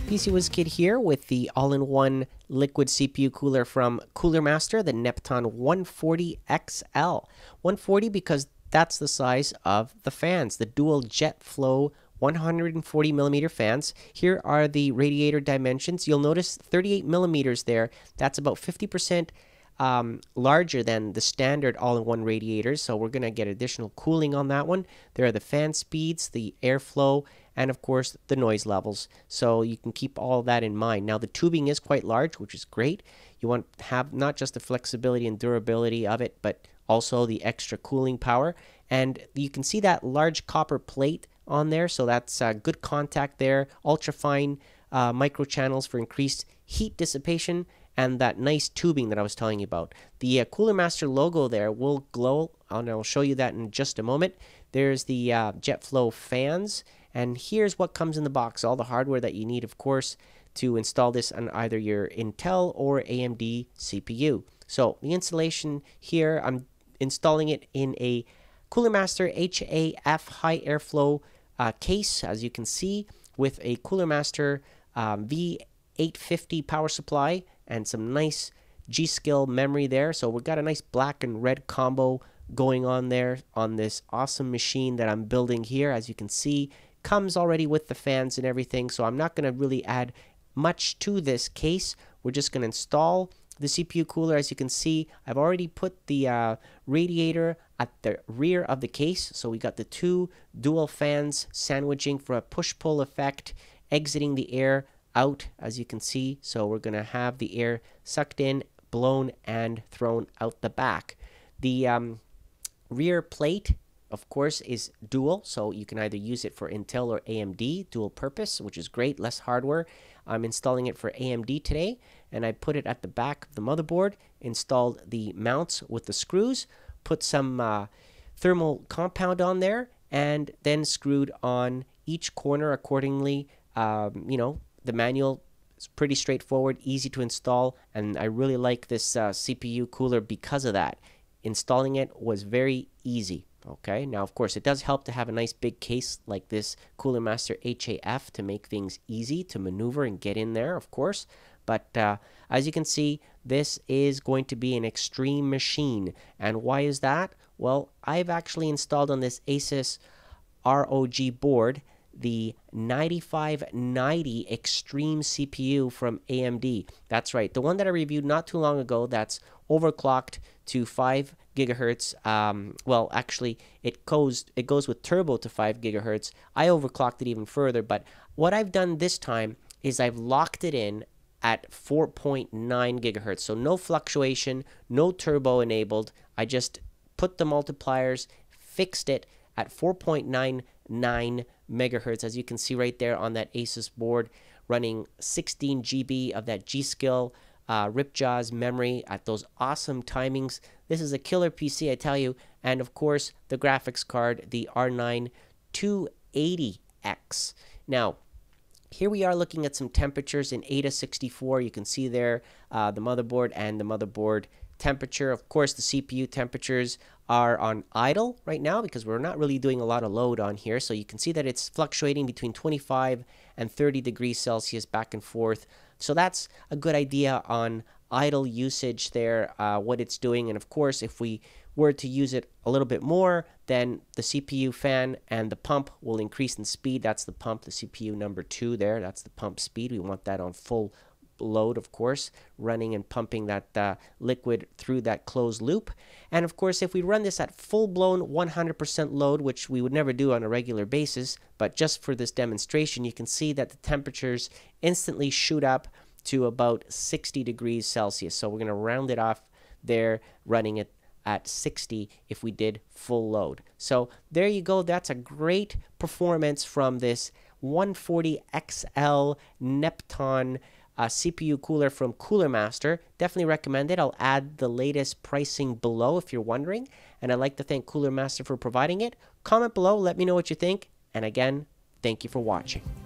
PC Wiz Kid here with the all-in-one liquid CPU cooler from Cooler Master, the Neptune 140 XL. 140 because that's the size of the fans, the dual jet flow 140 millimeter fans. Here are the radiator dimensions. You'll notice 38 millimeters there. That's about 50% larger than the standard all-in-one radiators, so we're going to get additional cooling on that one. There are the fan speeds, the airflow, and of course the noise levels, so you can keep all that in mind. Now the tubing is quite large, which is great. You want to have not just the flexibility and durability of it, but also the extra cooling power. And you can see that large copper plate on there, so that's good contact there, ultra fine micro channels for increased heat dissipation, and that nice tubing that I was telling you about. The Cooler Master logo there will glow, and I'll show you that in just a moment. There's the JetFlow fans, and here's what comes in the box. All the hardware that you need, of course, to install this on either your Intel or AMD CPU. So the installation here, I'm installing it in a Cooler Master HAF high airflow case, as you can see, with a Cooler Master V850 power supply and some nice G.Skill memory there. So we've got a nice black and red combo going on there on this awesome machine that I'm building here. As you can see, comes already with the fans and everything, so I'm not going to really add much to this case. We're just going to install the CPU cooler. As you can see, I've already put the radiator at the rear of the case, so we got the two dual fans sandwiching for a push-pull effect, exiting the air out, as you can see. So we're going to have the air sucked in, blown, and thrown out the back. The rear plate, of course, is dual, so you can either use it for Intel or AMD, dual purpose, which is great, less hardware. I'm installing it for AMD today, and I put it at the back of the motherboard, installed the mounts with the screws, put some thermal compound on there, and then screwed on each corner accordingly. The manual is pretty straightforward, easy to install, and I really like this CPU cooler because of that. Installing it was very easy. Okay, now of course it does help to have a nice big case like this Cooler Master HAF to make things easy to maneuver and get in there, of course. But as you can see, this is going to be an extreme machine. And why is that? Well, I've actually installed on this Asus ROG board the 9590 Extreme CPU from AMD. That's right, the one that I reviewed not too long ago that's overclocked to 5 gigahertz. Well, actually, it goes with turbo to 5 gigahertz. I overclocked it even further, but what I've done this time is I've locked it in at 4.9 gigahertz. So no fluctuation, no turbo enabled. I just put the multipliers, fixed it at 4.99 megahertz, as you can see right there on that Asus board, running 16 GB of that G.Skill Ripjaws memory at those awesome timings. This is a killer PC, I tell you. And of course, the graphics card, the R9 280X. Now, here we are looking at some temperatures in AIDA64. You can see there the motherboard and the motherboard temperature. Of course, the CPU temperatures are on idle right now because we're not really doing a lot of load on here. So you can see that it's fluctuating between 25 and 30 degrees Celsius back and forth. So that's a good idea on idle usage there, what it's doing. And of course, if we were to use it a little bit more, then the CPU fan and the pump will increase in speed. That's the pump, the CPU number 2 there. That's the pump speed. We want that on full load, of course, running and pumping that liquid through that closed loop. And of course, if we run this at full-blown 100% load, which we would never do on a regular basis, but just for this demonstration, you can see that the temperatures instantly shoot up to about 60 degrees Celsius. So we're going to round it off there, running it at 60 if we did full load. So there you go. That's a great performance from this 140 XL Neptune CPU cooler from Cooler Master. Definitely recommend it. I'll add the latest pricing below if you're wondering. And I'd like to thank Cooler Master for providing it. Comment below, let me know what you think. And again, thank you for watching.